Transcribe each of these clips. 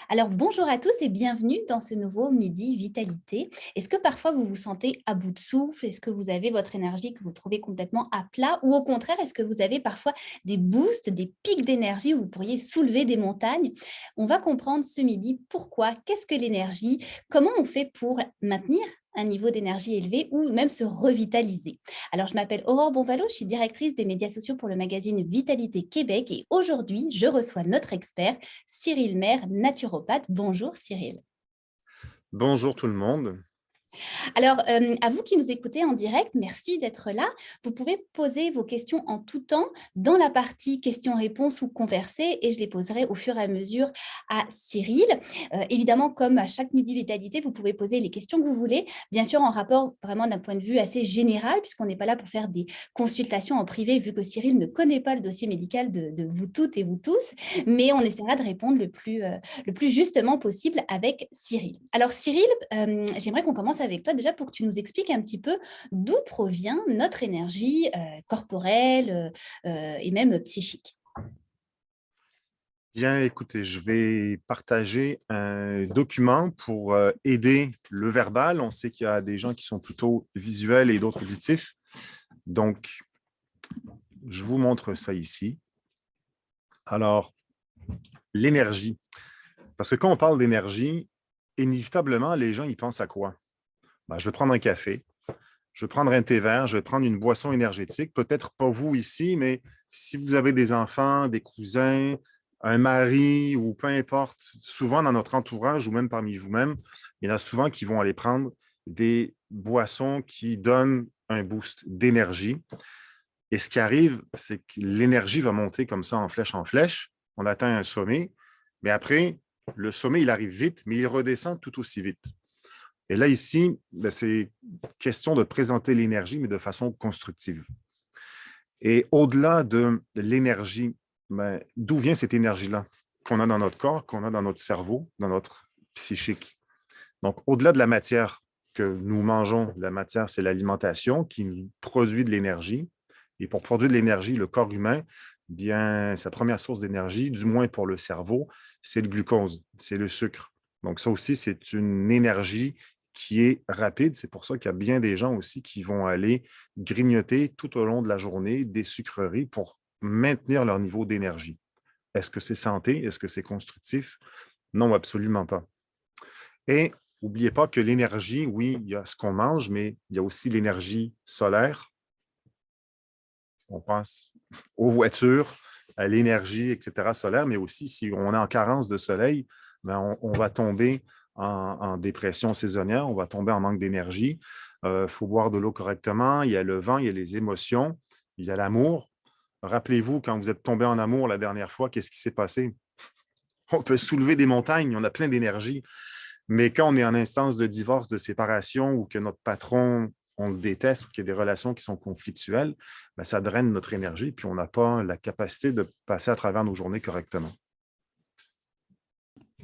Alors bonjour à tous et bienvenue dans ce nouveau Midi Vitalité. Est-ce que parfois vous vous sentez à bout de souffle? Est-ce que vous avez votre énergie que vous trouvez complètement à plat? Ou au contraire, est-ce que vous avez parfois des boosts, des pics d'énergie où vous pourriez soulever des montagnes? On va comprendre ce midi pourquoi, qu'est-ce que l'énergie, comment on fait pour maintenir un niveau d'énergie élevé ou même se revitaliser. Alors, je m'appelle Aurore Bonvalot, je suis directrice des médias sociaux pour le magazine Vitalité Québec et aujourd'hui, je reçois notre expert Cyril Maire, naturopathe. Bonjour Cyril. Bonjour tout le monde. Alors, à vous qui nous écoutez en direct, merci d'être là. Vous pouvez poser vos questions en tout temps dans la partie questions-réponses ou converser et je les poserai au fur et à mesure à Cyril. Évidemment, comme à chaque Midi Vitalité, vous pouvez poser les questions que vous voulez, bien sûr en rapport vraiment d'un point de vue assez général, puisqu'on n'est pas là pour faire des consultations en privé, vu que Cyril ne connaît pas le dossier médical de vous toutes et vous tous, mais on essaiera de répondre le plus justement possible avec Cyril. Alors Cyril, j'aimerais qu'on commence avec toi déjà pour que tu nous expliques un petit peu d'où provient notre énergie corporelle et même psychique. Bien, écoutez, je vais partager un document pour aider le verbal. On sait qu'il y a des gens qui sont plutôt visuels et d'autres auditifs. Donc, je vous montre ça ici. Alors, l'énergie. Parce que quand on parle d'énergie, inévitablement, les gens, ils pensent à quoi? Ben, je vais prendre un café, je vais prendre un thé vert, je vais prendre une boisson énergétique. Peut-être pas vous ici, mais si vous avez des enfants, des cousins, un mari ou peu importe, souvent dans notre entourage ou même parmi vous-même, il y en a souvent qui vont aller prendre des boissons qui donnent un boost d'énergie. Et ce qui arrive, c'est que l'énergie va monter comme ça en flèche en flèche. On atteint un sommet, mais après, le sommet, il arrive vite, mais il redescend tout aussi vite. Et là, ici, ben, c'est question de présenter l'énergie, mais de façon constructive. Et au-delà de l'énergie, ben, d'où vient cette énergie-là qu'on a dans notre corps, qu'on a dans notre cerveau, dans notre psychique? Donc, au-delà de la matière que nous mangeons, la matière, c'est l'alimentation qui nous produit de l'énergie. Et pour produire de l'énergie, le corps humain, bien, sa première source d'énergie, du moins pour le cerveau, c'est le glucose, c'est le sucre. Donc, ça aussi, c'est une énergie qui est rapide. C'est pour ça qu'il y a bien des gens aussi qui vont aller grignoter tout au long de la journée des sucreries pour maintenir leur niveau d'énergie. Est-ce que c'est santé? Est-ce que c'est constructif? Non, absolument pas. Et n'oubliez pas que l'énergie, oui, il y a ce qu'on mange, mais il y a aussi l'énergie solaire. On pense aux voitures, à l'énergie, etc., solaire, mais aussi si on est en carence de soleil, ben on va tomber en dépression saisonnière, on va tomber en manque d'énergie. Il faut boire de l'eau correctement. Il y a le vent, il y a les émotions, il y a l'amour. Rappelez-vous, quand vous êtes tombé en amour la dernière fois, qu'est-ce qui s'est passé? On peut soulever des montagnes, on a plein d'énergie. Mais quand on est en instance de divorce, de séparation ou que notre patron, on le déteste ou qu'il y a des relations qui sont conflictuelles, ben, ça draine notre énergie puis on n'a pas la capacité de passer à travers nos journées correctement.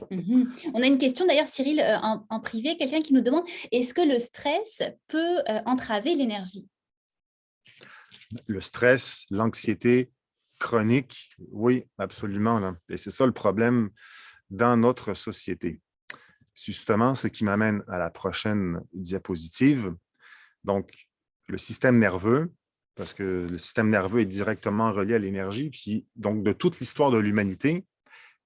Mhm. On a une question d'ailleurs, Cyril, en privé, quelqu'un qui nous demande, est-ce que le stress peut entraver l'énergie? Le stress, l'anxiété chronique, oui, absolument. Là. Et c'est ça le problème dans notre société. Justement, ce qui m'amène à la prochaine diapositive. Donc, le système nerveux, parce que le système nerveux est directement relié à l'énergie, puis donc de toute l'histoire de l'humanité,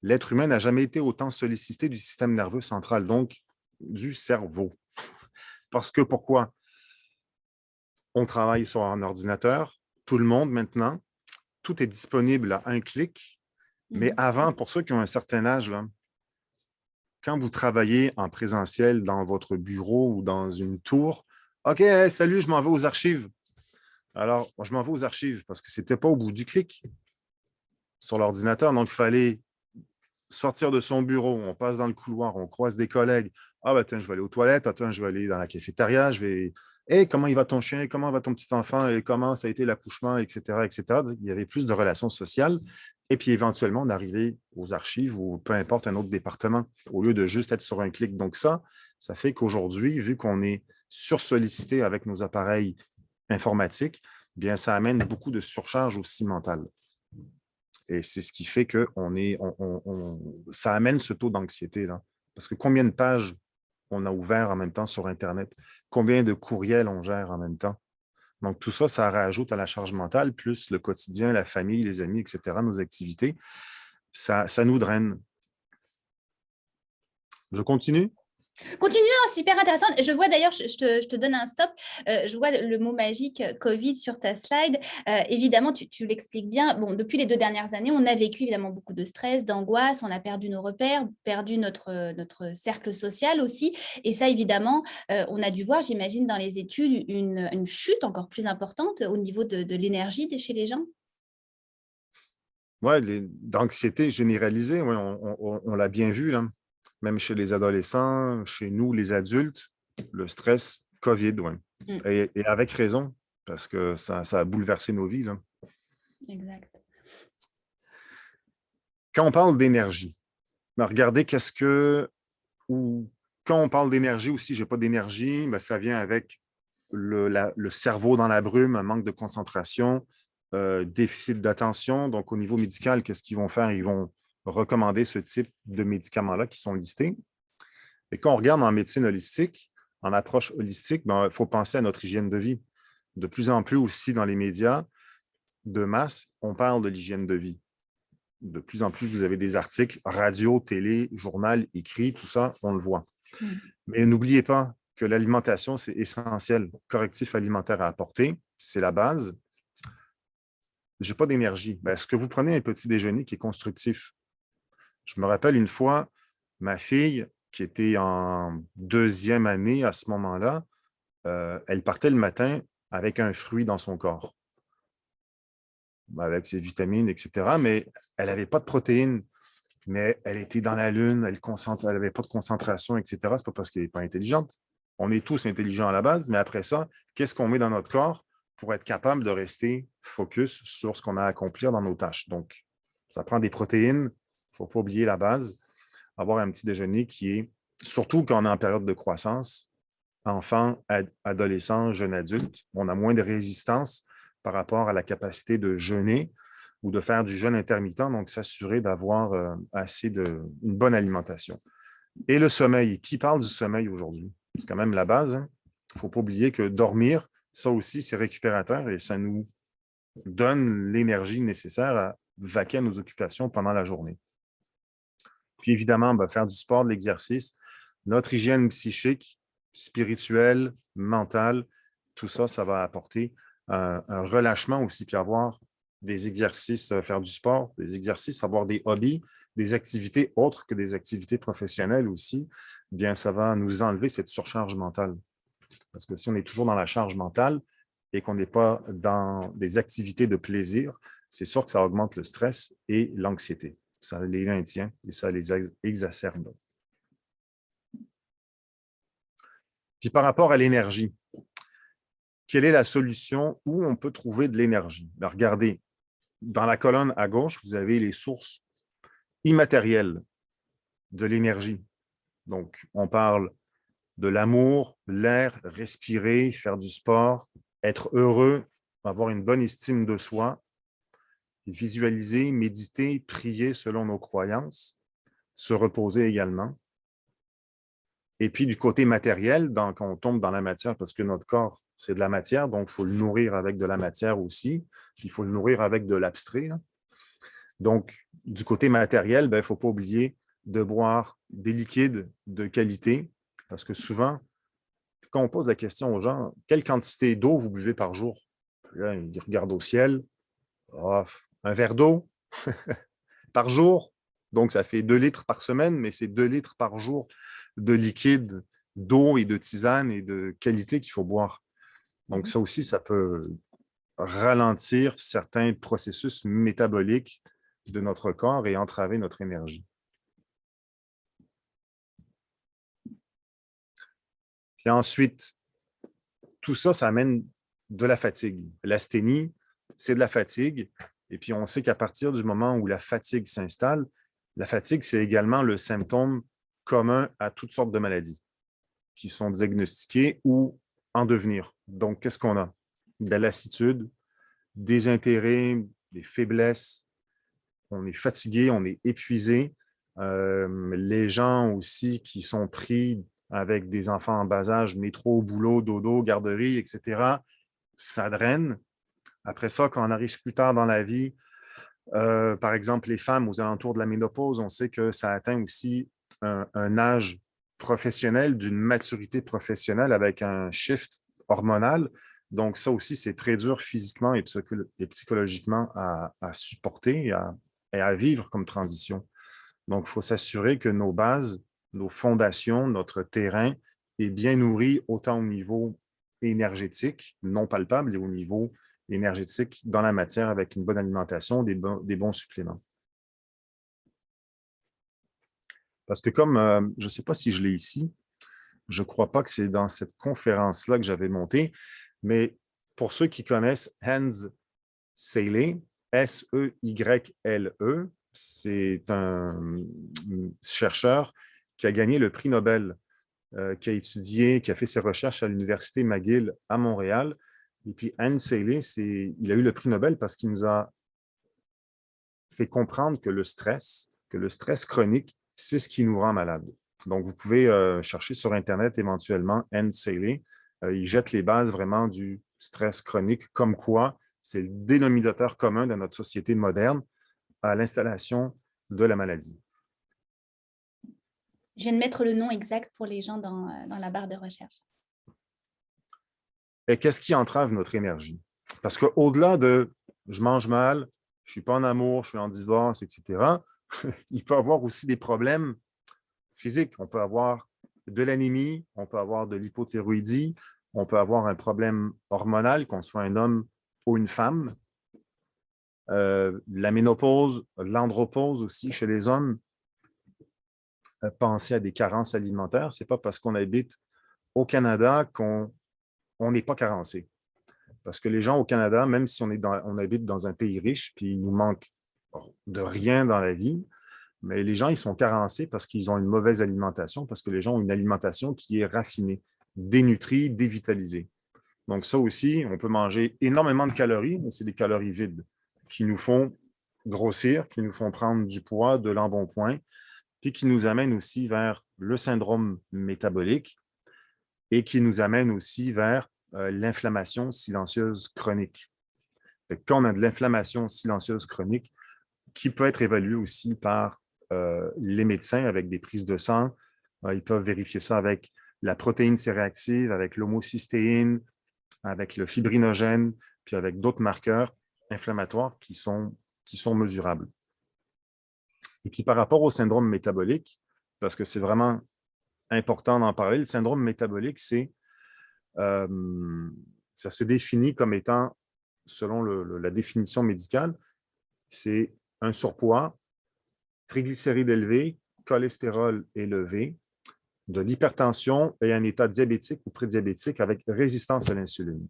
l'être humain n'a jamais été autant sollicité du système nerveux central, donc du cerveau. Parce que pourquoi? On travaille sur un ordinateur, tout le monde maintenant, tout est disponible à un clic, mais Mhm. avant, pour ceux qui ont un certain âge, là, quand vous travaillez en présentiel dans votre bureau ou dans une tour, OK, hey, salut, je m'en vais aux archives. Alors, moi, je m'en vais aux archives parce que ce n'était pas au bout du clic sur l'ordinateur. Donc, il fallait sortir de son bureau. On passe dans le couloir, on croise des collègues. Ah, ben, tiens, je vais aller aux toilettes. Attends, je vais aller dans la cafétéria. Je vais. Hey, comment il va ton chien? Comment va ton petit enfant? Et comment ça a été l'accouchement, etc., etc. Il y avait plus de relations sociales. Et puis, éventuellement, on arrivait aux archives ou peu importe un autre département au lieu de juste être sur un clic. Donc, ça fait qu'aujourd'hui, vu qu'on est sursollicité avec nos appareils informatiques, bien, ça amène beaucoup de surcharge aussi mentale. Et c'est ce qui fait que ça amène ce taux d'anxiété-là. Parce que combien de pages on a ouvert en même temps sur Internet? Combien de courriels on gère en même temps? Donc, tout ça, ça rajoute à la charge mentale, plus le quotidien, la famille, les amis, etc., nos activités. Ça nous draine. Je continue? Continue, hein, super intéressant. Je vois d'ailleurs, je te donne un stop. Je vois le mot magique Covid sur ta slide. Évidemment, tu l'expliques bien. Bon, depuis les 2 dernières années, on a vécu évidemment beaucoup de stress, d'angoisse. On a perdu nos repères, perdu notre cercle social aussi. Et ça, évidemment, on a dû voir, j'imagine, dans les études, une chute encore plus importante au niveau de l'énergie chez les gens. Oui, d'anxiété généralisée, ouais, on l'a bien vu, là. Même chez les adolescents, chez nous, les adultes, le stress, COVID, ouais. Mm, Et avec raison, parce que ça a bouleversé nos vies, là. exact. Quand on parle d'énergie, ben, regardez ou quand on parle d'énergie aussi, je n'ai pas d'énergie, ben, ça vient avec le cerveau dans la brume, un manque de concentration, déficit d'attention. Donc, au niveau médical, qu'est-ce qu'ils vont faire? Ils vont recommander ce type de médicaments-là qui sont listés. Et quand on regarde en médecine holistique, en approche holistique, il faut penser à notre hygiène de vie. De plus en plus aussi dans les médias de masse, on parle de l'hygiène de vie. De plus en plus, vous avez des articles, radio, télé, journal, écrit, tout ça, on le voit. Mm. Mais n'oubliez pas que l'alimentation, c'est essentiel. Correctif alimentaire à apporter, c'est la base. Je n'ai pas d'énergie. Ben, est-ce que vous prenez un petit déjeuner qui est constructif? Je me rappelle une fois, ma fille, qui était en 2e année à ce moment-là, elle partait le matin avec un fruit dans son corps, avec ses vitamines, etc. Mais elle n'avait pas de protéines. Mais elle était dans la lune, elle n'avait pas de concentration, etc. Ce n'est pas parce qu'elle n'est pas intelligente. On est tous intelligents à la base, mais après ça, qu'est-ce qu'on met dans notre corps pour être capable de rester focus sur ce qu'on a à accomplir dans nos tâches? Donc, ça prend des protéines, il ne faut pas oublier la base, avoir un petit déjeuner qui est, surtout quand on est en période de croissance, enfant, adolescent, jeune adulte, on a moins de résistance par rapport à la capacité de jeûner ou de faire du jeûne intermittent, donc s'assurer d'avoir une bonne alimentation. Et le sommeil, qui parle du sommeil aujourd'hui? C'est quand même la base. Il ne faut pas oublier que dormir, ça aussi, c'est récupérateur et ça nous donne l'énergie nécessaire à vaquer à nos occupations pendant la journée. Puis évidemment, faire du sport, de l'exercice, notre hygiène psychique, spirituelle, mentale, tout ça, ça va apporter un relâchement aussi, puis avoir des exercices, faire du sport, des exercices, avoir des hobbies, des activités autres que des activités professionnelles aussi, bien, ça va nous enlever cette surcharge mentale. Parce que si on est toujours dans la charge mentale et qu'on n'est pas dans des activités de plaisir, c'est sûr que ça augmente le stress et l'anxiété. Ça les maintient et ça les exacerbe. Puis par rapport à l'énergie, quelle est la solution où on peut trouver de l'énergie? Ben, regardez, dans la colonne à gauche, vous avez les sources immatérielles de l'énergie. Donc, on parle de l'amour, l'air, respirer, faire du sport, être heureux, avoir une bonne estime de soi, visualiser, méditer, prier selon nos croyances, se reposer également. Et puis, du côté matériel, quand on tombe dans la matière, parce que notre corps, c'est de la matière, donc il faut le nourrir avec de la matière aussi, puis il faut le nourrir avec de l'abstrait. Donc, du côté matériel, il ne faut pas oublier de boire des liquides de qualité, parce que souvent, quand on pose la question aux gens, quelle quantité d'eau vous buvez par jour? Là, ils regardent au ciel. Oh, un verre d'eau par jour. Donc, ça fait 2 litres par semaine, mais c'est 2 litres par jour de liquide, d'eau et de tisane et de qualité qu'il faut boire. Donc, ça aussi, ça peut ralentir certains processus métaboliques de notre corps et entraver notre énergie. Puis ensuite, tout ça, ça amène de la fatigue. L'asthénie, c'est de la fatigue. Et puis, on sait qu'à partir du moment où la fatigue s'installe, la fatigue, c'est également le symptôme commun à toutes sortes de maladies qui sont diagnostiquées ou en devenir. Donc, qu'est-ce qu'on a? De la lassitude, des intérêts, des faiblesses, on est fatigué, on est épuisé. Les gens aussi qui sont pris avec des enfants en bas âge, métro, boulot, dodo, garderie, etc., ça draine. Après ça, quand on arrive plus tard dans la vie, par exemple, les femmes aux alentours de la ménopause, on sait que ça atteint aussi un âge professionnel, d'une maturité professionnelle avec un shift hormonal. Donc, ça aussi, c'est très dur physiquement et psychologiquement à supporter et à vivre comme transition. Donc, il faut s'assurer que nos bases, nos fondations, notre terrain est bien nourri autant au niveau énergétique, non palpable, et au niveau énergétique dans la matière avec une bonne alimentation, des bons suppléments. Parce que comme, je ne sais pas si je l'ai ici, je ne crois pas que c'est dans cette conférence-là que j'avais monté, mais pour ceux qui connaissent Hans Selye, S-E-Y-L-E, c'est un chercheur qui a gagné le prix Nobel, qui a étudié, qui a fait ses recherches à l'Université McGill à Montréal. Et puis Hans Selye, il a eu le prix Nobel parce qu'il nous a fait comprendre que le stress chronique, c'est ce qui nous rend malade. Donc, vous pouvez chercher sur Internet éventuellement Hans Selye. Il jette les bases vraiment du stress chronique, comme quoi c'est le dénominateur commun de notre société moderne à l'installation de la maladie. Je viens de mettre le nom exact pour les gens dans la barre de recherche. Et qu'est-ce qui entrave notre énergie? Parce qu'au-delà de « je mange mal, je ne suis pas en amour, je suis en divorce, etc. », il peut y avoir aussi des problèmes physiques. On peut avoir de l'anémie, on peut avoir de l'hypothyroïdie, on peut avoir un problème hormonal, qu'on soit un homme ou une femme. La ménopause, l'andropause aussi chez les hommes. Penser à des carences alimentaires. Ce n'est pas parce qu'on habite au Canada qu'on n'est pas carencé. Parce que les gens au Canada, même si on habite dans un pays riche, puis il nous manque de rien dans la vie, mais les gens, ils sont carencés parce qu'ils ont une mauvaise alimentation, parce que les gens ont une alimentation qui est raffinée, dénutrie, dévitalisée. Donc ça aussi, on peut manger énormément de calories, mais c'est des calories vides qui nous font grossir, qui nous font prendre du poids, de l'embonpoint, puis qui nous amènent aussi vers le syndrome métabolique et qui nous amène aussi vers l'inflammation silencieuse chronique. Quand on a de l'inflammation silencieuse chronique, qui peut être évaluée aussi par les médecins avec des prises de sang, ils peuvent vérifier ça avec la protéine C-réactive, avec l'homocystéine, avec le fibrinogène, puis avec d'autres marqueurs inflammatoires qui sont mesurables. Et puis par rapport au syndrome métabolique, parce que c'est vraiment important d'en parler, le syndrome métabolique, ça se définit comme étant, selon la définition médicale, c'est un surpoids, triglycérides élevés, cholestérol élevé, de l'hypertension et un état diabétique ou prédiabétique avec résistance à l'insuline.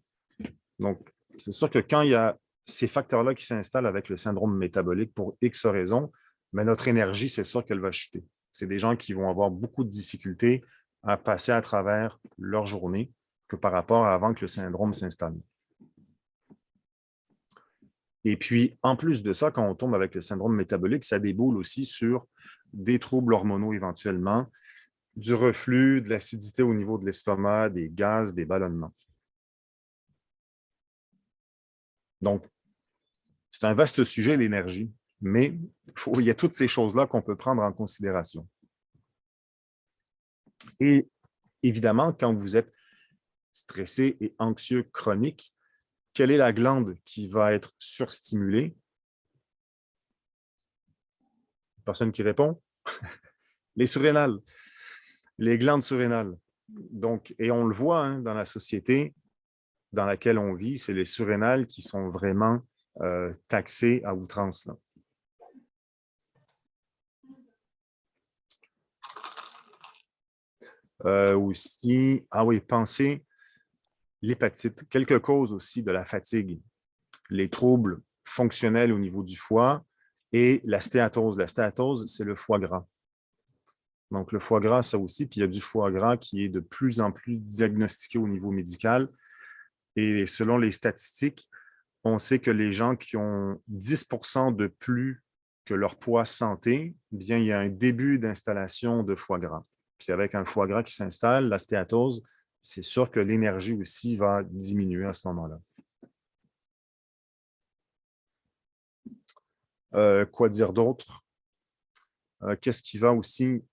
Donc, c'est sûr que quand il y a ces facteurs-là qui s'installent avec le syndrome métabolique pour X raisons, mais notre énergie, c'est sûr qu'elle va chuter. C'est des gens qui vont avoir beaucoup de difficultés à passer à travers leur journée que par rapport à avant que le syndrome s'installe. Et puis, en plus de ça, quand on tombe avec le syndrome métabolique, ça déboule aussi sur des troubles hormonaux éventuellement, du reflux, de l'acidité au niveau de l'estomac, des gaz, des ballonnements. Donc, c'est un vaste sujet, l'énergie, mais il y a toutes ces choses-là qu'on peut prendre en considération. Et évidemment, quand vous êtes stressé et anxieux chronique, quelle est la glande qui va être surstimulée? Personne qui répond? Les surrénales, les glandes surrénales. Donc, et on le voit hein, dans la société dans laquelle on vit, c'est les surrénales qui sont vraiment taxées à outrance. Là. Aussi, pensez l'hépatite, quelques causes aussi de la fatigue, les troubles fonctionnels au niveau du foie et la stéatose. La stéatose, c'est le foie gras. Donc, le foie gras, ça aussi, puis il y a du foie gras qui est de plus en plus diagnostiqué au niveau médical. Et selon les statistiques, on sait que les gens qui ont 10% de plus que leur poids santé, bien, il y a un début d'installation de foie gras. Puis avec un foie gras qui s'installe, la stéatose, c'est sûr que l'énergie aussi va diminuer à ce moment-là. Quoi dire d'autre? Qu'est-ce qui va aussi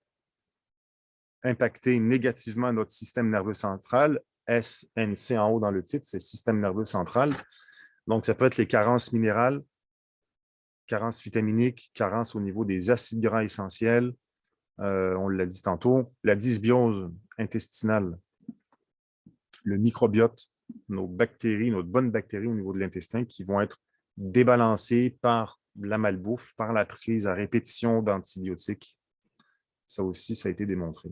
impacter négativement notre système nerveux central? SNC en haut dans le titre, c'est système nerveux central. Donc, ça peut être les carences minérales, carences vitaminiques, carences au niveau des acides gras essentiels. On l'a dit tantôt, la dysbiose intestinale, le microbiote, nos bactéries, nos bonnes bactéries au niveau de l'intestin qui vont être débalancées par la malbouffe, par la prise à répétition d'antibiotiques. Ça aussi, ça a été démontré.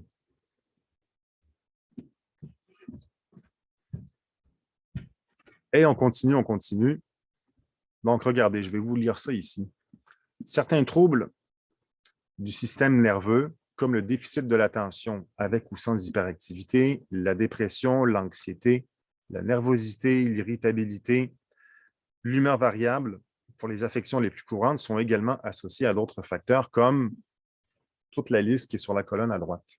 Et on continue, on continue. Donc, regardez, je vais vous lire ça ici. Certains troubles du système nerveux, comme le déficit de l'attention avec ou sans hyperactivité, la dépression, l'anxiété, la nervosité, l'irritabilité, l'humeur variable, pour les affections les plus courantes, sont également associés à d'autres facteurs comme toute la liste qui est sur la colonne à droite.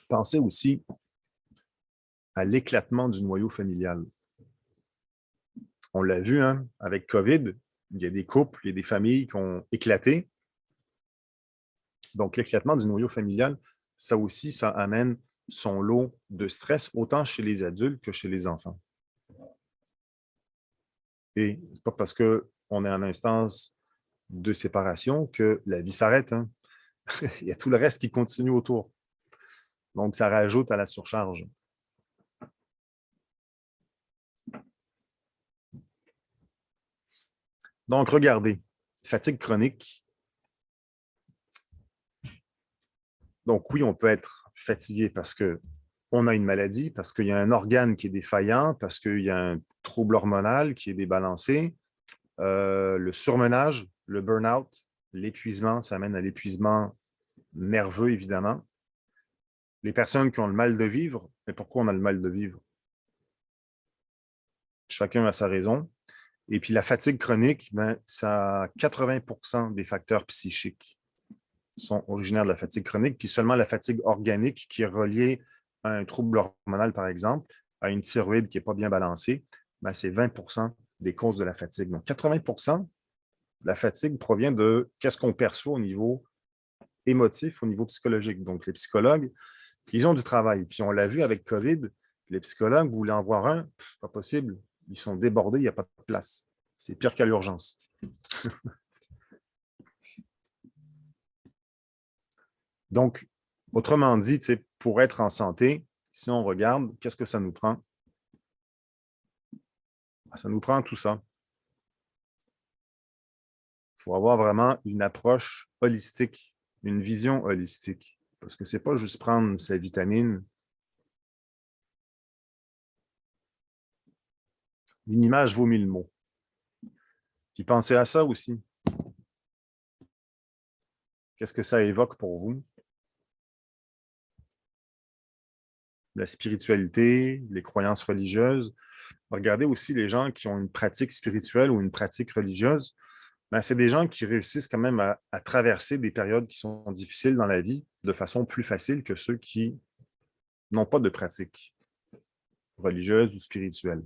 Pensez aussi à l'éclatement du noyau familial. On l'a vu, hein, avec COVID, il y a des couples, il y a des familles qui ont éclaté. Donc, l'éclatement du noyau familial, ça aussi, ça amène son lot de stress, autant chez les adultes que chez les enfants. Et ce n'est pas parce qu'on est en instance de séparation que la vie s'arrête. Hein. Il y a tout le reste qui continue autour. Donc, ça rajoute à la surcharge. Donc, regardez, fatigue chronique. Donc, oui, on peut être fatigué parce qu'on a une maladie, parce qu'il y a un organe qui est défaillant, parce qu'il y a un trouble hormonal qui est débalancé. Le surmenage, le burn-out, l'épuisement, ça amène à l'épuisement nerveux, évidemment. Les personnes qui ont le mal de vivre, mais pourquoi on a le mal de vivre? Chacun a sa raison. Et puis la fatigue chronique, ben, ça 80% des facteurs psychiques sont originaires de la fatigue chronique, puis seulement la fatigue organique qui est reliée à un trouble hormonal, par exemple, à une thyroïde qui n'est pas bien balancée, ben, c'est 20% des causes de la fatigue. Donc 80% de la fatigue provient de qu'est-ce qu'on perçoit au niveau émotif, au niveau psychologique. Donc les psychologues, ils ont du travail. Puis on l'a vu avec COVID, les psychologues, vous voulez en voir un, pas possible. Ils sont débordés, il n'y a pas de place. C'est pire qu'à l'urgence. Donc, autrement dit, pour être en santé, si on regarde, qu'est-ce que ça nous prend? Ça nous prend tout ça. Il faut avoir vraiment une approche holistique, une vision holistique. Parce que ce n'est pas juste prendre sa vitamine. Une image vaut 1000 mots. Puis pensez à ça aussi. Qu'est-ce que ça évoque pour vous? La spiritualité, les croyances religieuses. Regardez aussi les gens qui ont une pratique spirituelle ou une pratique religieuse. Ben, c'est des gens qui réussissent quand même à traverser des périodes qui sont difficiles dans la vie de façon plus facile que ceux qui n'ont pas de pratique religieuse ou spirituelle.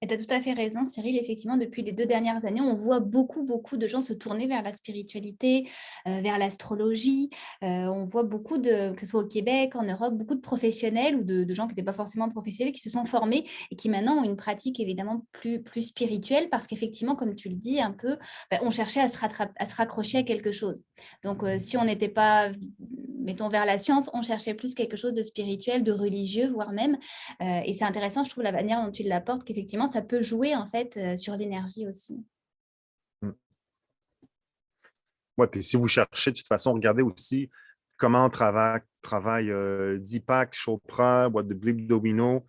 Et tu as tout à fait raison, Cyril. Effectivement, depuis les 2 dernières années, on voit beaucoup de gens se tourner vers la spiritualité, vers l'astrologie. On voit beaucoup de que ce soit au Québec, en Europe, beaucoup de professionnels ou de gens qui n'étaient pas forcément professionnels, qui se sont formés et qui maintenant ont une pratique évidemment plus spirituelle parce qu'effectivement, comme tu le dis un peu, bah, on cherchait à se raccrocher à quelque chose. Donc, si on n'était pas, mettons, vers la science, on cherchait plus quelque chose de spirituel, de religieux, voire même. Et c'est intéressant, je trouve, la manière dont tu l'apportes, qu'effectivement, ça peut jouer en fait sur l'énergie aussi. Oui, puis si vous cherchez, de toute façon, regardez aussi comment travaille Deepak Chopra, de Blip Domino,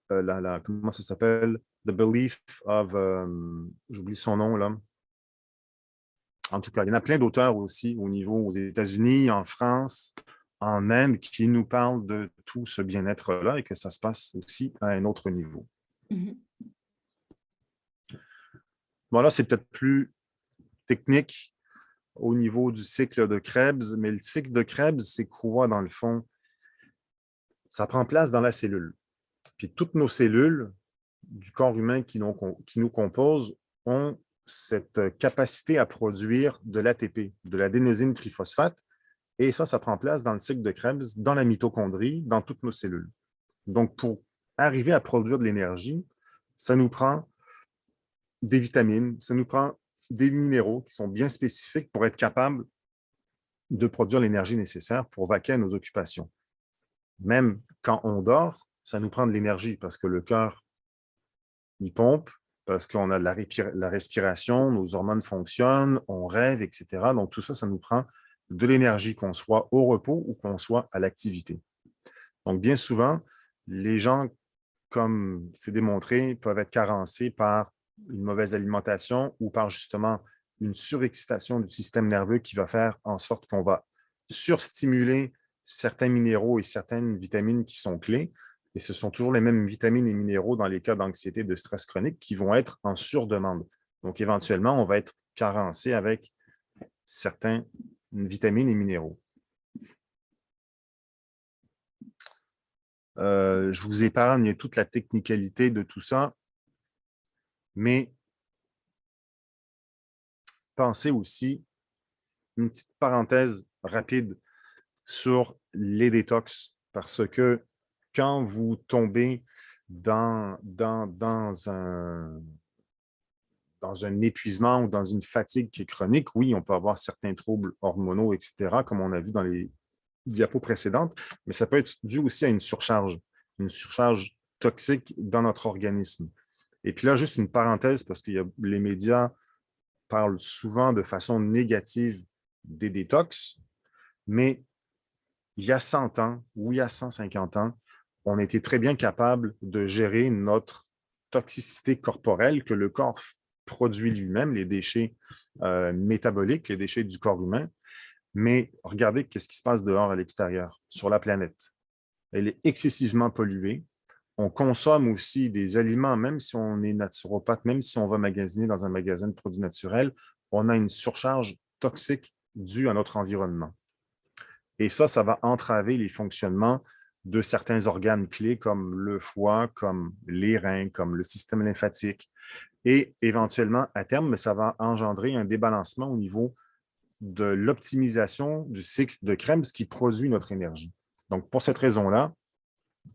comment ça s'appelle? The Belief of, j'oublie son nom là. En tout cas, il y en a plein d'auteurs aussi au niveau aux États-Unis, en France, en Inde qui nous parle de tout ce bien-être-là et que ça se passe aussi à un autre niveau. Mhm. Bon, là, c'est peut-être plus technique au niveau du cycle de Krebs, mais le cycle de Krebs, c'est quoi dans le fond? Ça prend place dans la cellule. Puis toutes nos cellules du corps humain qui nous composent ont cette capacité à produire de l'ATP, de l'adénosine triphosphate, et ça prend place dans le cycle de Krebs, dans la mitochondrie, dans toutes nos cellules. Donc, pour arriver à produire de l'énergie, ça nous prend des vitamines, ça nous prend des minéraux qui sont bien spécifiques pour être capable de produire l'énergie nécessaire pour vaquer à nos occupations. Même quand on dort, ça nous prend de l'énergie parce que le cœur, il pompe, parce qu'on a de la respiration, nos hormones fonctionnent, on rêve, etc. Donc, tout ça, ça nous prend de l'énergie, qu'on soit au repos ou qu'on soit à l'activité. Donc, bien souvent, les gens, comme c'est démontré, peuvent être carencés par une mauvaise alimentation ou par justement une surexcitation du système nerveux qui va faire en sorte qu'on va surstimuler certains minéraux et certaines vitamines qui sont clés. Et ce sont toujours les mêmes vitamines et minéraux dans les cas d'anxiété, de stress chronique qui vont être en surdemande. Donc, éventuellement, on va être carencé avec certaines vitamines et minéraux. Je vous épargne toute la technicalité de tout ça, mais pensez aussi, une petite parenthèse rapide sur les détox, parce que quand vous tombez dans un épuisement ou dans une fatigue qui est chronique, oui, on peut avoir certains troubles hormonaux, etc., comme on a vu dans les diapos précédentes, mais ça peut être dû aussi à une surcharge toxique dans notre organisme. Et puis là, juste une parenthèse, parce que les médias parlent souvent de façon négative des détox, mais il y a 100 ans ou il y a 150 ans, on était très bien capable de gérer notre toxicité corporelle que le corps produit lui-même, les déchets métaboliques, les déchets du corps humain. Mais regardez ce qui se passe dehors à l'extérieur, sur la planète. Elle est excessivement polluée. On consomme aussi des aliments, même si on est naturopathe, même si on va magasiner dans un magasin de produits naturels, on a une surcharge toxique due à notre environnement. Et ça va entraver les fonctionnements de certains organes clés comme le foie, comme les reins, comme le système lymphatique. Et éventuellement, à terme, ça va engendrer un débalancement au niveau de l'optimisation du cycle de Krebs qui produit notre énergie. Donc, pour cette raison-là,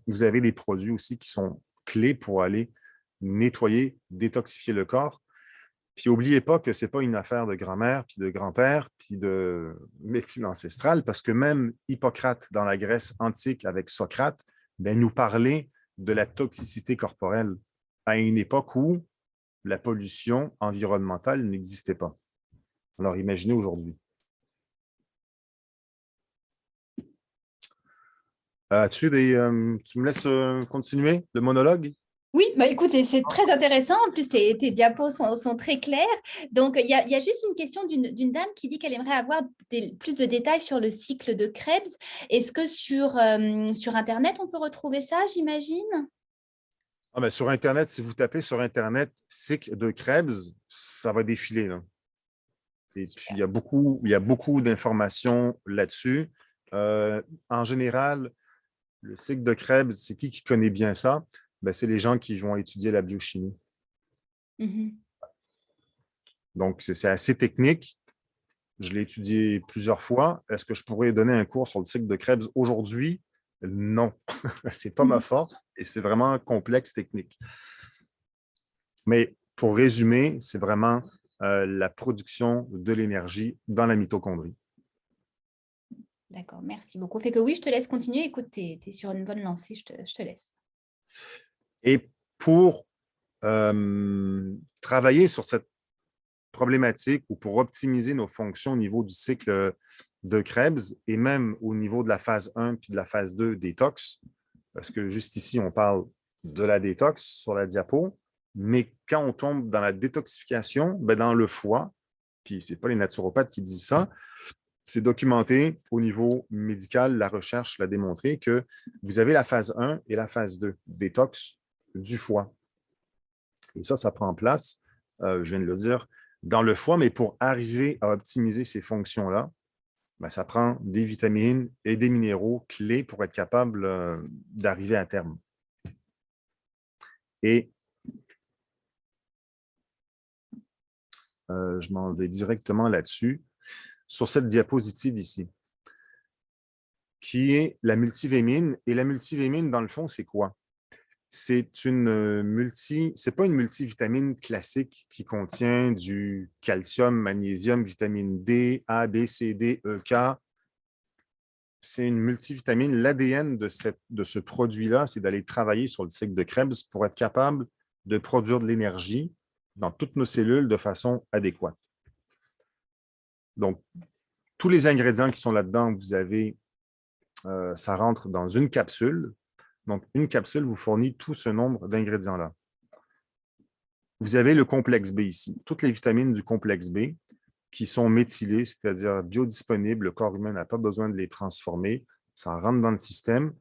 vous avez des produits aussi qui sont clés pour aller nettoyer, détoxifier le corps. Puis n'oubliez pas que ce n'est pas une affaire de grand-mère, puis de grand-père, puis de médecine ancestrale, parce que même Hippocrate, dans la Grèce antique avec Socrate, nous parlait de la toxicité corporelle à une époque où la pollution environnementale n'existait pas. Alors imaginez aujourd'hui. Tu me laisses continuer le monologue? Oui, bah écoutez, c'est très intéressant. En plus, tes diapos sont très clairs. Donc, il y a juste une question d'une dame qui dit qu'elle aimerait avoir plus de détails sur le cycle de Krebs. Est-ce que sur Internet, on peut retrouver ça, j'imagine? Sur Internet, si vous tapez sur Internet cycle de Krebs, ça va défiler, là. Et puis, il y a beaucoup d'informations là-dessus. En général, le cycle de Krebs, c'est qui connaît bien ça? C'est les gens qui vont étudier la biochimie. Mhm. Donc, c'est assez technique. Je l'ai étudié plusieurs fois. Est-ce que je pourrais donner un cours sur le cycle de Krebs aujourd'hui? Non, ce n'est pas ma force et c'est vraiment complexe technique. Mais pour résumer, c'est vraiment la production de l'énergie dans la mitochondrie. D'accord, merci beaucoup. Fait que oui, je te laisse continuer. Écoute, tu es sur une bonne lancée, je te laisse. Et pour travailler sur cette problématique ou pour optimiser nos fonctions au niveau du cycle de Krebs et même au niveau de la phase 1 puis de la phase 2 détox, parce que juste ici, on parle de la détox sur la diapo, mais quand on tombe dans la détoxification, dans le foie, puis ce n'est pas les naturopathes qui disent ça, c'est documenté au niveau médical, la recherche l'a démontré que vous avez la phase 1 et la phase 2, détox du foie. Et ça prend place, je viens de le dire, dans le foie, mais pour arriver à optimiser ces fonctions-là, ben, ça prend des vitamines et des minéraux clés pour être capable d'arriver à terme. Et je m'en vais directement là-dessus, sur cette diapositive ici, qui est la multivémine. Et la multivémine, dans le fond, c'est quoi? C'est pas une multivitamine classique qui contient du calcium, magnésium, vitamine D, A, B, C, D, E, K. C'est une multivitamine. L'ADN de ce produit-là, c'est d'aller travailler sur le cycle de Krebs pour être capable de produire de l'énergie dans toutes nos cellules de façon adéquate. Donc, tous les ingrédients qui sont là-dedans, vous avez, ça rentre dans une capsule. Donc, une capsule vous fournit tout ce nombre d'ingrédients-là. Vous avez le complexe B ici. Toutes les vitamines du complexe B qui sont méthylées, c'est-à-dire biodisponibles, le corps humain n'a pas besoin de les transformer, ça rentre dans le système.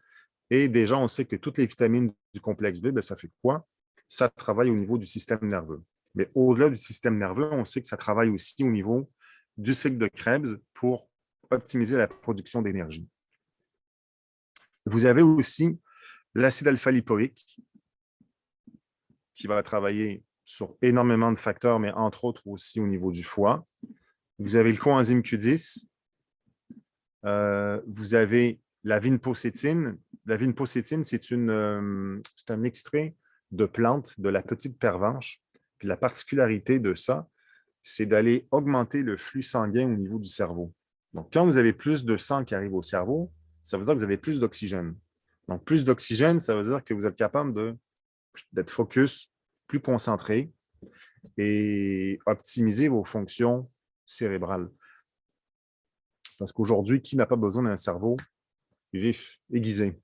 Et déjà, on sait que toutes les vitamines du complexe B, bien, ça fait quoi? Ça travaille au niveau du système nerveux. Mais au-delà du système nerveux, on sait que ça travaille aussi au niveau du cycle de Krebs pour optimiser la production d'énergie. Vous avez aussi l'acide alpha-lipoïque qui va travailler sur énormément de facteurs, mais entre autres aussi au niveau du foie. Vous avez le coenzyme Q10. Vous avez la vinpocétine. La vinpocétine, c'est un extrait de plante de la petite pervenche. Puis la particularité de ça, c'est d'aller augmenter le flux sanguin au niveau du cerveau. Donc, quand vous avez plus de sang qui arrive au cerveau, ça veut dire que vous avez plus d'oxygène. Donc, plus d'oxygène, ça veut dire que vous êtes capable d'être focus, plus concentré et optimiser vos fonctions cérébrales. Parce qu'aujourd'hui, qui n'a pas besoin d'un cerveau vif, aiguisé?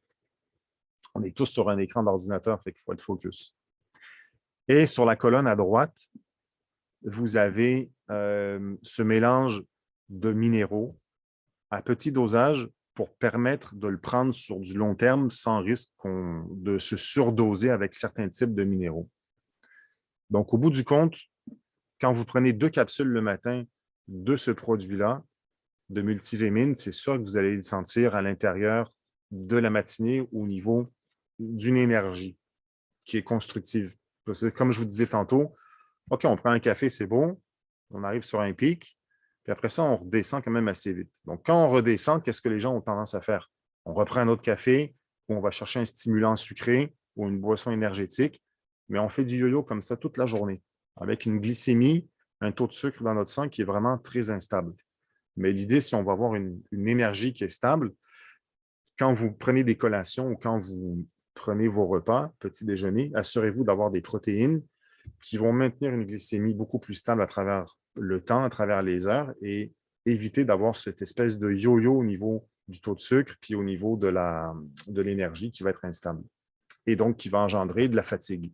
On est tous sur un écran d'ordinateur, fait qu'il faut être focus. Et sur la colonne à droite, vous avez ce mélange de minéraux à petit dosage pour permettre de le prendre sur du long terme sans risque de se surdoser avec certains types de minéraux. Donc, au bout du compte, quand vous prenez 2 capsules le matin de ce produit-là, de multivémine, c'est sûr que vous allez le sentir à l'intérieur de la matinée au niveau d'une énergie qui est constructive. Parce que, comme je vous disais tantôt, OK, on prend un café, c'est bon, on arrive sur un pic, puis après ça, on redescend quand même assez vite. Donc, quand on redescend, qu'est-ce que les gens ont tendance à faire? On reprend un autre café, ou on va chercher un stimulant sucré ou une boisson énergétique, mais on fait du yo-yo comme ça toute la journée, avec une glycémie, un taux de sucre dans notre sang qui est vraiment très instable. Mais l'idée, si on va avoir une énergie qui est stable, quand vous prenez des collations ou quand vous prenez vos repas, petit déjeuner, assurez-vous d'avoir des protéines qui vont maintenir une glycémie beaucoup plus stable à travers le temps, à travers les heures et éviter d'avoir cette espèce de yo-yo au niveau du taux de sucre puis au niveau de l'énergie qui va être instable et donc qui va engendrer de la fatigue.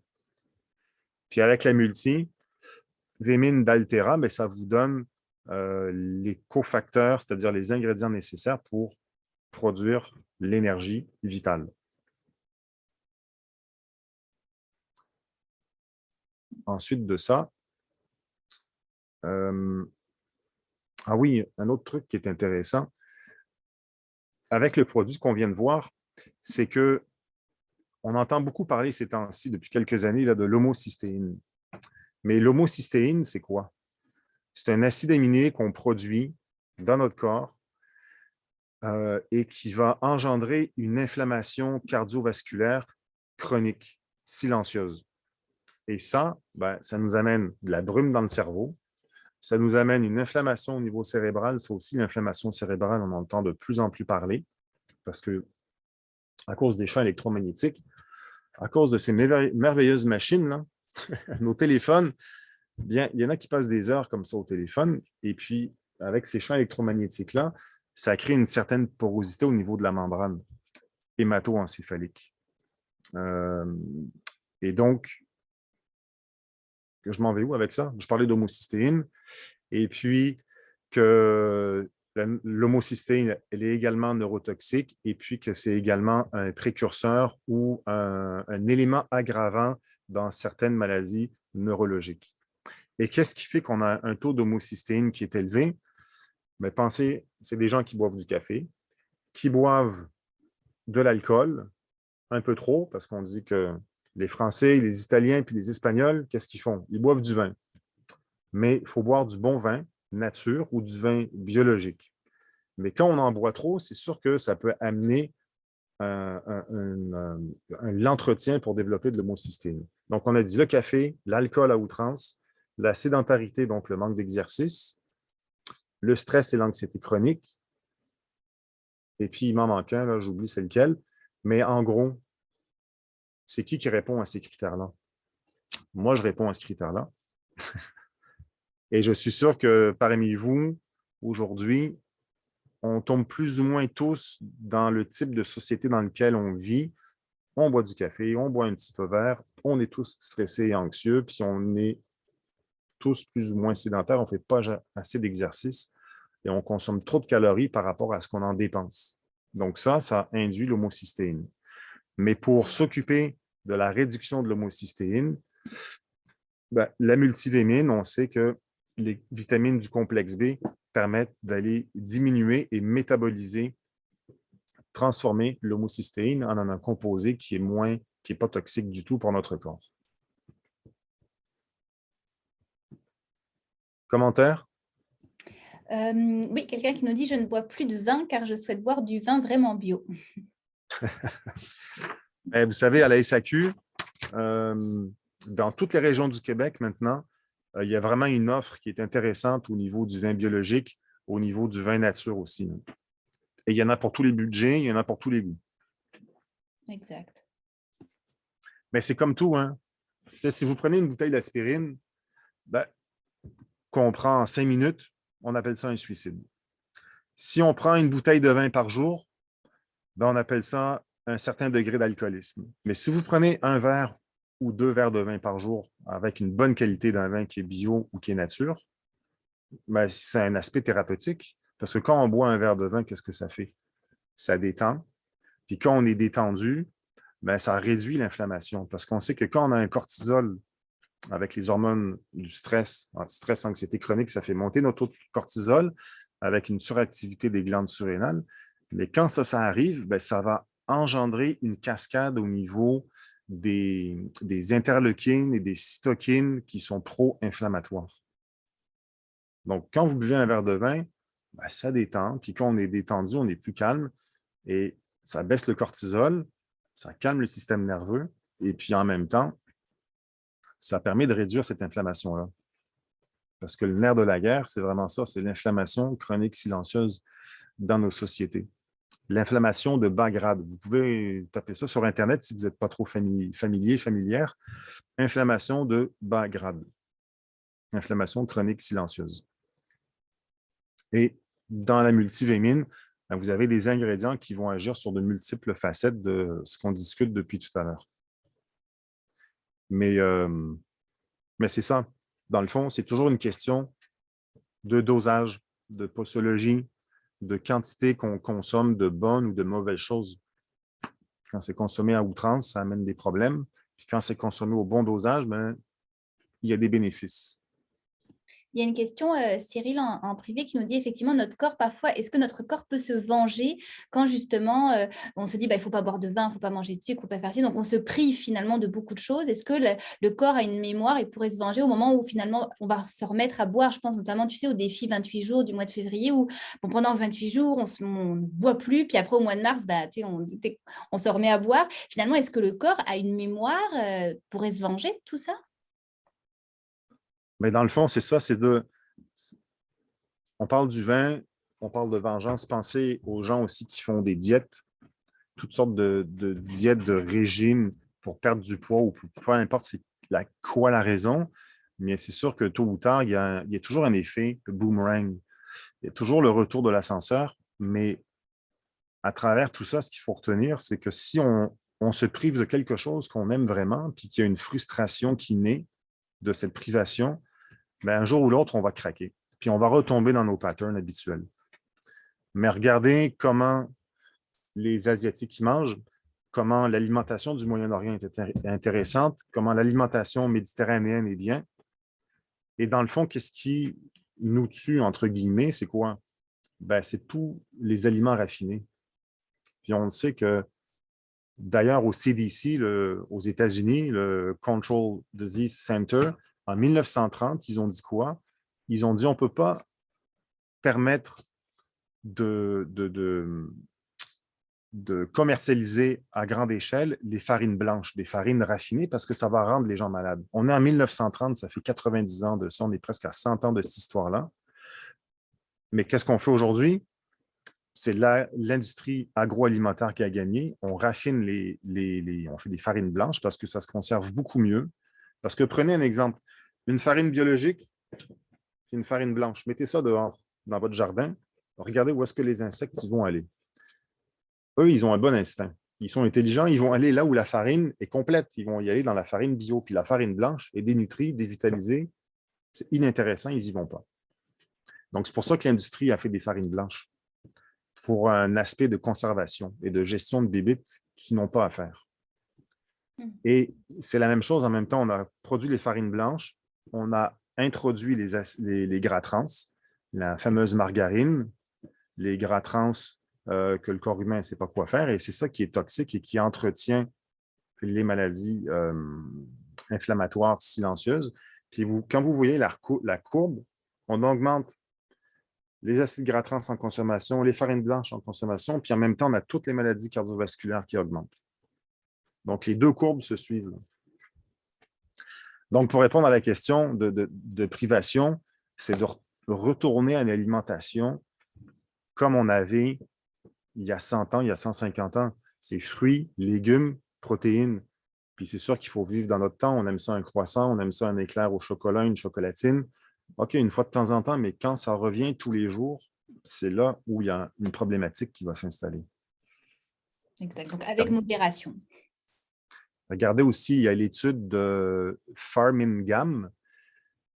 Puis avec la multivémine d'Altera, bien, ça vous donne les cofacteurs, c'est-à-dire les ingrédients nécessaires pour produire l'énergie vitale. Ensuite de ça, ah oui, un autre truc qui est intéressant, avec le produit qu'on vient de voir, c'est que on entend beaucoup parler ces temps-ci, depuis quelques années, là, de l'homocystéine. Mais l'homocystéine, c'est quoi? C'est un acide aminé qu'on produit dans notre corps et qui va engendrer une inflammation cardiovasculaire chronique, silencieuse. Et ça, ben, ça nous amène de la brume dans le cerveau, ça nous amène une inflammation au niveau cérébral. C'est aussi l'inflammation cérébrale, on entend de plus en plus parler, parce que à cause des champs électromagnétiques, à cause de ces merveilleuses machines, là, nos téléphones, bien, il y en a qui passent des heures comme ça au téléphone, et puis avec ces champs électromagnétiques-là, ça crée une certaine porosité au niveau de la membrane hémato-encéphalique. Et donc, je m'en vais où avec ça? Je parlais d'homocystéine, et puis que l'homocystéine, elle est également neurotoxique et puis que c'est également un précurseur ou un élément aggravant dans certaines maladies neurologiques. Et qu'est-ce qui fait qu'on a un taux d'homocystéine qui est élevé? Mais pensez, c'est des gens qui boivent du café, qui boivent de l'alcool, un peu trop, parce qu'on dit que les Français, les Italiens puis les Espagnols, qu'est-ce qu'ils font? Ils boivent du vin. Mais il faut boire du bon vin nature ou du vin biologique. Mais quand on en boit trop, c'est sûr que ça peut amener l'entretien pour développer de l'homocystéine. Donc, on a dit le café, l'alcool à outrance, la sédentarité, donc le manque d'exercice, le stress et l'anxiété chronique. Et puis, il m'en manque un, là, j'oublie c'est lequel. Mais en gros, c'est qui répond à ces critères-là? Moi, je réponds à ce critère-là. Et je suis sûr que parmi vous, aujourd'hui, on tombe plus ou moins tous dans le type de société dans lequel on vit. On boit du café, on boit un petit peu vert, on est tous stressés et anxieux, puis on est tous plus ou moins sédentaires, on ne fait pas assez d'exercice et on consomme trop de calories par rapport à ce qu'on en dépense. Donc ça induit l'homocystéine. Mais pour s'occuper de la réduction de l'homocystéine, ben, la multivitamine, on sait que les vitamines du complexe B permettent d'aller diminuer et métaboliser, transformer l'homocystéine en un composé qui est pas toxique du tout pour notre corps. Commentaire? Oui, quelqu'un qui nous dit « Je ne bois plus de vin car je souhaite boire du vin vraiment bio. » Vous savez, à la SAQ, dans toutes les régions du Québec maintenant, il y a vraiment une offre qui est intéressante au niveau du vin biologique, au niveau du vin nature aussi. Et il y en a pour tous les budgets, il y en a pour tous les goûts. Exact. Mais c'est comme tout, hein? Si vous prenez une bouteille d'aspirine, ben, qu'on prend en 5 minutes, on appelle ça un suicide. Si on prend une bouteille de vin par jour, ben, on appelle ça un certain degré d'alcoolisme. Mais si vous prenez un verre ou 2 verres de vin par jour avec une bonne qualité d'un vin qui est bio ou qui est nature, ben, c'est un aspect thérapeutique. Parce que quand on boit un verre de vin, qu'est-ce que ça fait? Ça détend. Puis quand on est détendu, ben, ça réduit l'inflammation. Parce qu'on sait que quand on a un cortisol avec les hormones du stress, anxiété chronique, ça fait monter notre taux de cortisol avec une suractivité des glandes surrénales. Mais quand ça arrive, ben, ça va engendrer une cascade au niveau des interleukines et des cytokines qui sont pro-inflammatoires. Donc, quand vous buvez un verre de vin, ben, ça détend. Puis quand on est détendu, on est plus calme et ça baisse le cortisol, ça calme le système nerveux et puis en même temps, ça permet de réduire cette inflammation-là. Parce que le nerf de la guerre, c'est vraiment ça, c'est l'inflammation chronique silencieuse dans nos sociétés. L'inflammation de bas grade. Vous pouvez taper ça sur Internet si vous n'êtes pas trop familière. Inflammation de bas grade. Inflammation chronique silencieuse. Et dans la multivitamine, vous avez des ingrédients qui vont agir sur de multiples facettes de ce qu'on discute depuis tout à l'heure. Mais c'est ça. Dans le fond, c'est toujours une question de dosage, de posologie, de quantité qu'on consomme de bonnes ou de mauvaises choses. Quand c'est consommé à outrance, ça amène des problèmes. Puis quand c'est consommé au bon dosage, ben, il y a des bénéfices. Il y a une question, Cyril, en privé, qui nous dit effectivement, notre corps, parfois, est-ce que notre corps peut se venger quand justement on se dit, bah, il ne faut pas boire de vin, il ne faut pas manger de sucre, il ne faut pas faire ci, donc on se prive finalement de beaucoup de choses. Est-ce que le corps a une mémoire et pourrait se venger au moment où finalement on va se remettre à boire? Je pense notamment, tu sais, au défi 28 jours du mois de février où bon, pendant 28 jours, on ne boit plus, puis après au mois de mars, bah, on se remet à boire. Finalement, est-ce que le corps a une mémoire, pourrait se venger de tout ça? Mais dans le fond, c'est ça, on parle du vin, on parle de vengeance. Pensez aux gens aussi qui font des diètes, toutes sortes de diètes, de régimes pour perdre du poids ou peu importe c'est quoi la raison, mais c'est sûr que tôt ou tard, il y a toujours un effet boomerang. Il y a toujours le retour de l'ascenseur, mais à travers tout ça, ce qu'il faut retenir, c'est que si on se prive de quelque chose qu'on aime vraiment, puis qu'il y a une frustration qui naît de cette privation, bien, un jour ou l'autre, on va craquer. Puis on va retomber dans nos patterns habituels. Mais regardez comment les Asiatiques y mangent, comment l'alimentation du Moyen-Orient est intéressante, comment l'alimentation méditerranéenne est bien. Et dans le fond, qu'est-ce qui nous tue, entre guillemets, c'est quoi? Ben, c'est tous les aliments raffinés. Puis on sait que, d'ailleurs, au CDC, aux États-Unis, le Control Disease Center, en 1930, ils ont dit quoi? Ils ont dit on ne peut pas permettre de commercialiser à grande échelle les farines blanches, des farines raffinées, parce que ça va rendre les gens malades. On est en 1930, ça fait 90 ans de ça, on est presque à 100 ans de cette histoire-là. Mais qu'est-ce qu'on fait aujourd'hui? C'est l'industrie agroalimentaire qui a gagné. On raffine on fait des farines blanches parce que ça se conserve beaucoup mieux. Parce que prenez un exemple, une farine biologique, c'est une farine blanche. Mettez ça dehors, dans votre jardin. Regardez où est-ce que les insectes vont aller. Eux, ils ont un bon instinct. Ils sont intelligents, ils vont aller là où la farine est complète. Ils vont y aller dans la farine bio. Puis la farine blanche est dénutrie, dévitalisée. C'est inintéressant, ils n'y vont pas. Donc, c'est pour ça que l'industrie a fait des farines blanches, pour un aspect de conservation et de gestion de bébites qui n'ont pas à faire. Et c'est la même chose, en même temps, on a produit les farines blanches, on a introduit les gras trans, la fameuse margarine, les gras trans que le corps humain ne sait pas quoi faire, et c'est ça qui est toxique et qui entretient les maladies inflammatoires silencieuses. Puis quand vous voyez la courbe, on augmente les acides gras trans en consommation, les farines blanches en consommation, puis en même temps, on a toutes les maladies cardiovasculaires qui augmentent. Donc, les deux courbes se suivent. Donc, pour répondre à la question de privation, c'est de retourner à une alimentation comme on avait il y a 100 ans, il y a 150 ans. C'est fruits, légumes, protéines. Puis c'est sûr qu'il faut vivre dans notre temps. On aime ça un croissant, on aime ça un éclair au chocolat, une chocolatine. OK, une fois de temps en temps, mais quand ça revient tous les jours, c'est là où il y a une problématique qui va s'installer. Exact. Donc, avec modération. Regardez aussi, il y a l'étude de Farmingham,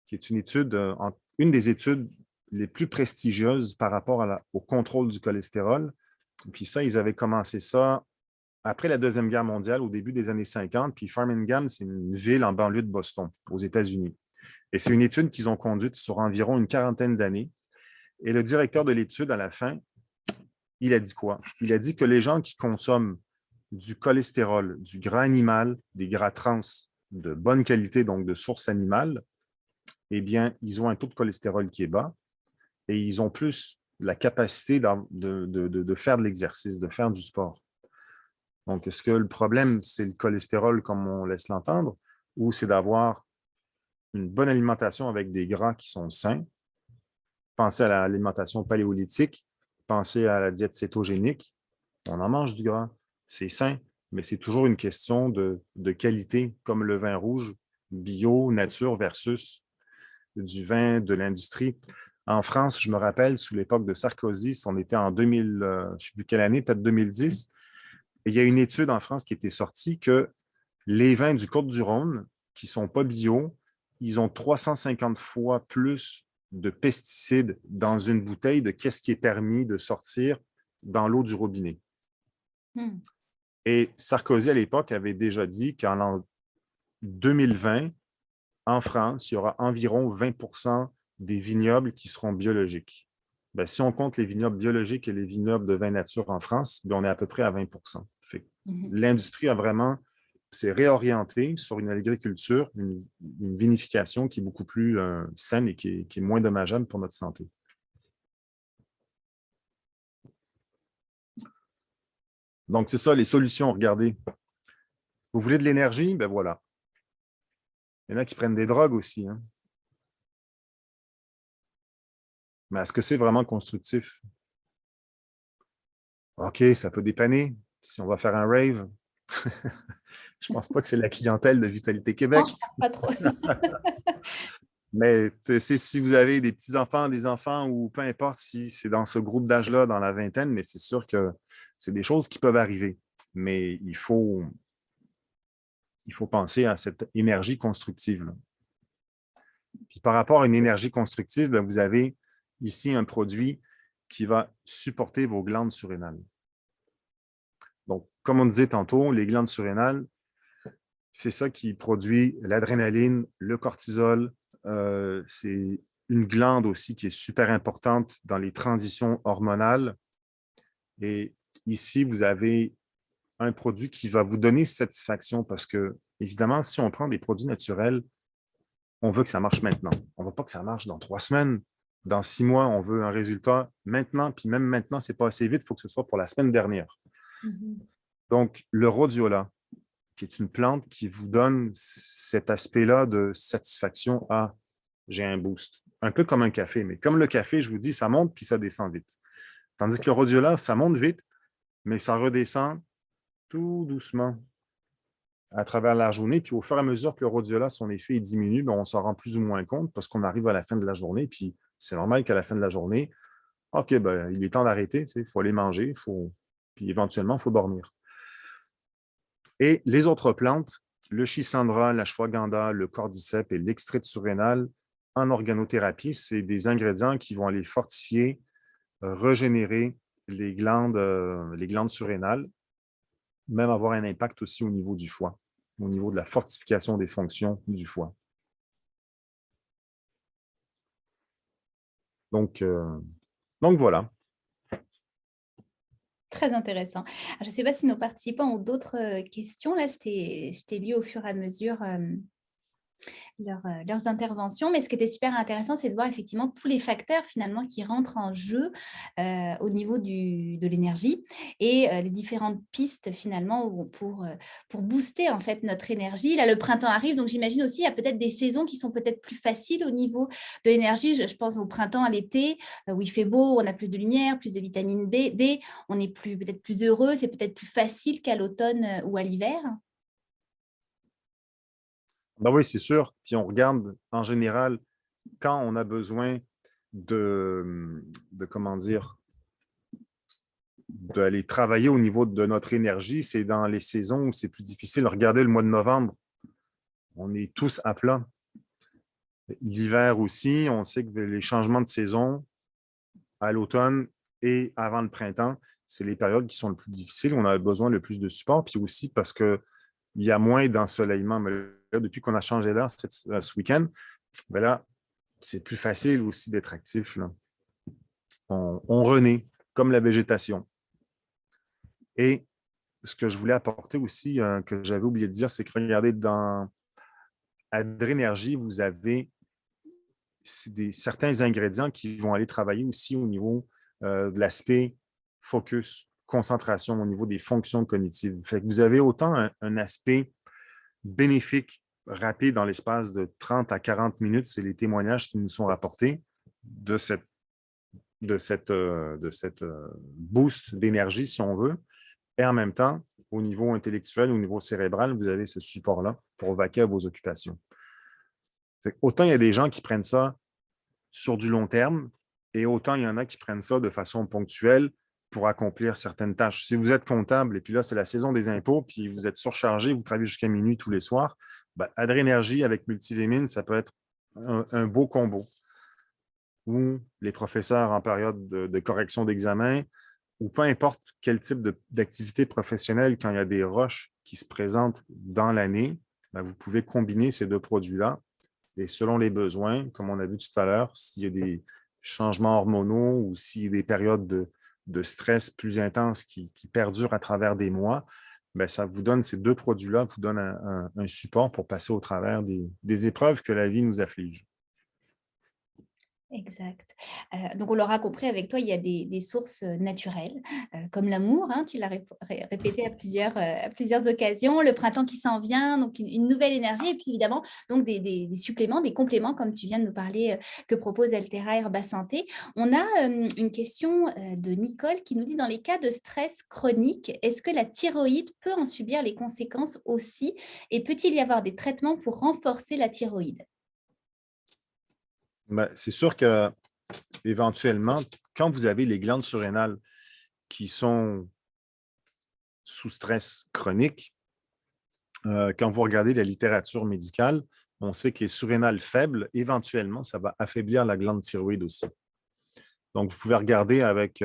qui est une des études les plus prestigieuses par rapport au contrôle du cholestérol. Puis ça, ils avaient commencé ça après la Deuxième Guerre mondiale, au début des années 50. Puis Farmingham, c'est une ville en banlieue de Boston, aux États-Unis. Et c'est une étude qu'ils ont conduite sur environ une quarantaine d'années. Et le directeur de l'étude, à la fin, il a dit quoi? Il a dit que les gens qui consomment du cholestérol, du gras animal, des gras trans de bonne qualité, donc de source animale, eh bien, ils ont un taux de cholestérol qui est bas et ils ont plus la capacité de faire de l'exercice, de faire du sport. Donc, est-ce que le problème, c'est le cholestérol comme on laisse l'entendre, ou c'est d'avoir une bonne alimentation avec des gras qui sont sains? Pensez à l'alimentation paléolithique, pensez à la diète cétogénique. On en mange du gras, c'est sain, mais c'est toujours une question de qualité, comme le vin rouge, bio, nature versus du vin de l'industrie. En France, je me rappelle, sous l'époque de Sarkozy, on était en 2000, je ne sais plus quelle année, peut-être 2010, et il y a une étude en France qui était sortie que les vins du Côte-du-Rhône, qui ne sont pas bio, ils ont 350 fois plus de pesticides dans une bouteille de qu'est-ce qui est permis de sortir dans l'eau du robinet. Et Sarkozy, à l'époque, avait déjà dit qu'en 2020, en France, il y aura environ 20% des vignobles qui seront biologiques. Bien, si on compte les vignobles biologiques et les vignobles de vin nature en France, bien, on est à peu près à 20%. L'industrie a vraiment s'est réorientée sur une agriculture, une vinification qui est beaucoup plus saine et qui est moins dommageable pour notre santé. Donc, c'est ça, les solutions. Regardez. Vous voulez de l'énergie? Ben voilà. Il y en a qui prennent des drogues aussi. Hein. Mais est-ce que c'est vraiment constructif? OK, ça peut dépanner si on va faire un rave. Je ne pense pas que c'est la clientèle de Vitalité Québec. Non, je ne pense pas trop. Mais si vous avez des petits-enfants, des enfants, ou peu importe si c'est dans ce groupe d'âge-là, dans la vingtaine, mais c'est sûr que c'est des choses qui peuvent arriver. Mais il faut penser à cette énergie constructive. Là. Puis par rapport à une énergie constructive, bien, vous avez ici un produit qui va supporter vos glandes surrénales. Donc, comme on disait tantôt, les glandes surrénales, c'est ça qui produit l'adrénaline, le cortisol. C'est une glande aussi qui est super importante dans les transitions hormonales. Et ici, vous avez un produit qui va vous donner satisfaction parce que, évidemment, si on prend des produits naturels, on veut que ça marche maintenant. On ne veut pas que ça marche dans 3 semaines, dans 6 mois. On veut un résultat maintenant, puis même maintenant, ce n'est pas assez vite, il faut que ce soit pour la semaine dernière. Donc, le rhodiola, qui est une plante qui vous donne cet aspect-là de satisfaction à j'ai un boost. Un peu comme un café, mais comme le café, je vous dis, ça monte puis ça descend vite. Tandis que le rhodiola, ça monte vite, mais ça redescend tout doucement à travers la journée. Puis au fur et à mesure que le rhodiola, son effet diminue, on s'en rend plus ou moins compte parce qu'on arrive à la fin de la journée. Puis c'est normal qu'à la fin de la journée, OK, ben, il est temps d'arrêter, il faut aller manger, puis éventuellement, il faut dormir. Et les autres plantes, le schisandra, l'ashwagandha, le cordyceps et l'extrait surrénal, en organothérapie, c'est des ingrédients qui vont aller fortifier, régénérer les glandes surrénales, même avoir un impact aussi au niveau du foie, au niveau de la fortification des fonctions du foie. Donc voilà. Très intéressant. Alors, je ne sais pas si nos participants ont d'autres questions. Là, je t'ai lu au fur et à mesure leurs interventions. Mais ce qui était super intéressant, c'est de voir effectivement tous les facteurs finalement qui rentrent en jeu au niveau de l'énergie et les différentes pistes finalement pour booster en fait notre énergie. Là, le printemps arrive, donc j'imagine aussi il y a peut-être des saisons qui sont peut-être plus faciles au niveau de l'énergie. Je pense au printemps, à l'été, où il fait beau, on a plus de lumière, plus de vitamine D, on est peut-être plus heureux, c'est peut-être plus facile qu'à l'automne ou à l'hiver. Ben oui, c'est sûr. Puis on regarde en général quand on a besoin de comment dire, d'aller travailler au niveau de notre énergie, c'est dans les saisons où c'est plus difficile. Regardez le mois de novembre, on est tous à plat. L'hiver aussi, on sait que les changements de saison à l'automne et avant le printemps, c'est les périodes qui sont les plus difficiles. On a besoin le plus de support, puis aussi parce qu'il y a moins d'ensoleillement. Mais là, depuis qu'on a changé l'heure ce week-end, ben là, c'est plus facile aussi d'être actif, là. On renaît, comme la végétation. Et ce que je voulais apporter aussi, que j'avais oublié de dire, c'est que regardez, dans Adrénergie, vous avez certains ingrédients qui vont aller travailler aussi au niveau de l'aspect focus, concentration, au niveau des fonctions cognitives. Fait que vous avez autant un aspect bénéfique, rapide, dans l'espace de 30 à 40 minutes, c'est les témoignages qui nous sont rapportés de cette boost d'énergie, si on veut. Et en même temps, au niveau intellectuel, au niveau cérébral, vous avez ce support-là pour vaquer à vos occupations. Fait autant il y a des gens qui prennent ça sur du long terme et autant il y en a qui prennent ça de façon ponctuelle pour accomplir certaines tâches. Si vous êtes comptable et puis là, c'est la saison des impôts, puis vous êtes surchargé, vous travaillez jusqu'à minuit tous les soirs, ben, Adrénergie avec multivitamine, ça peut être un beau combo. Ou les professeurs en période de correction d'examen, ou peu importe quel type d'activité professionnelle, quand il y a des rushs qui se présentent dans l'année, ben, vous pouvez combiner ces deux produits-là. Et selon les besoins, comme on a vu tout à l'heure, s'il y a des changements hormonaux ou s'il y a des périodes de stress plus intenses qui perdurent à travers des mois, ben, ça vous donne, ces deux produits-là vous donnent un support pour passer au travers des épreuves que la vie nous afflige. Exact. Donc on l'aura compris avec toi, il y a des sources, naturelles, comme l'amour, hein, tu l'as répété à plusieurs occasions, le printemps qui s'en vient, donc une nouvelle énergie et puis évidemment donc des suppléments, des compléments comme tu viens de nous parler, que propose Altera Herba Santé. On a, une question, de Nicole qui nous dit: «Dans les cas de stress chronique, est-ce que la thyroïde peut en subir les conséquences aussi? Et peut-il y avoir des traitements pour renforcer la thyroïde?» Ben, c'est sûr que éventuellement, quand vous avez les glandes surrénales qui sont sous stress chronique, quand vous regardez la littérature médicale, on sait que les surrénales faibles, éventuellement, ça va affaiblir la glande thyroïde aussi. Donc, vous pouvez regarder avec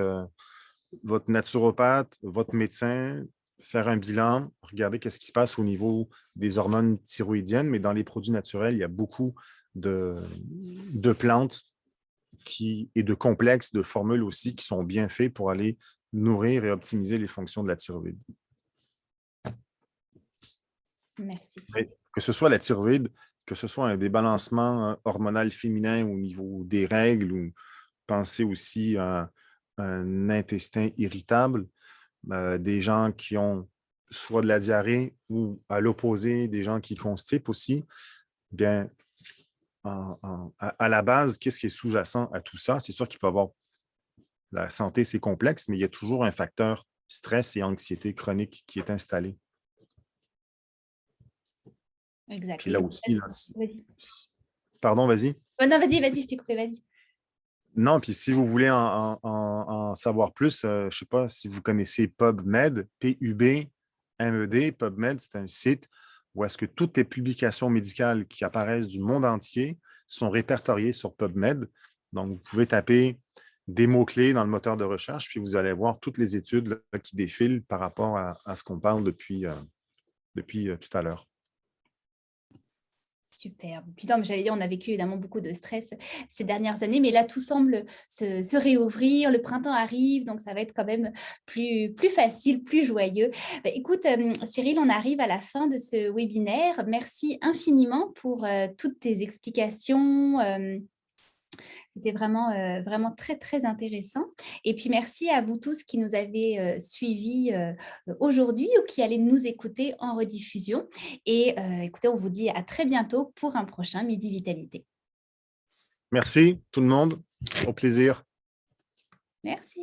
votre naturopathe, votre médecin, faire un bilan, regarder qu'est-ce qui se passe au niveau des hormones thyroïdiennes, mais dans les produits naturels, il y a beaucoup de plantes et de complexes, de formules aussi qui sont bien faits pour aller nourrir et optimiser les fonctions de la thyroïde. Merci. Mais que ce soit la thyroïde, que ce soit un débalancement hormonal féminin au niveau des règles, ou pensez aussi à un intestin irritable, des gens qui ont soit de la diarrhée ou à l'opposé, des gens qui constipent aussi, bien, à la base, qu'est-ce qui est sous-jacent à tout ça? C'est sûr qu'il peut y avoir la santé, c'est complexe, mais il y a toujours un facteur stress et anxiété chronique qui est installé. Exact. Puis là aussi, là, vas-y. pardon, vas-y. Oh non, vas-y, je t'ai coupé, vas-y. Non, puis si vous voulez en savoir plus, je ne sais pas si vous connaissez PubMed, P-U-B-M-E-D. PubMed, c'est un site où est-ce que toutes les publications médicales qui apparaissent du monde entier sont répertoriées sur PubMed. Donc, vous pouvez taper des mots-clés dans le moteur de recherche, puis vous allez voir toutes les études là, qui défilent par rapport à ce qu'on parle depuis tout à l'heure. Super. Puis non, mais j'allais dire, on a vécu évidemment beaucoup de stress ces dernières années, mais là, tout semble se réouvrir. Le printemps arrive, donc ça va être quand même plus facile, plus joyeux. Bah, écoute, Cyril, on arrive à la fin de ce webinaire. Merci infiniment pour toutes tes explications. C'était vraiment très, très intéressant. Et puis, merci à vous tous qui nous avez suivis aujourd'hui ou qui allez nous écouter en rediffusion. Et écoutez, on vous dit à très bientôt pour un prochain Midi Vitalité. Merci tout le monde. Au plaisir. Merci.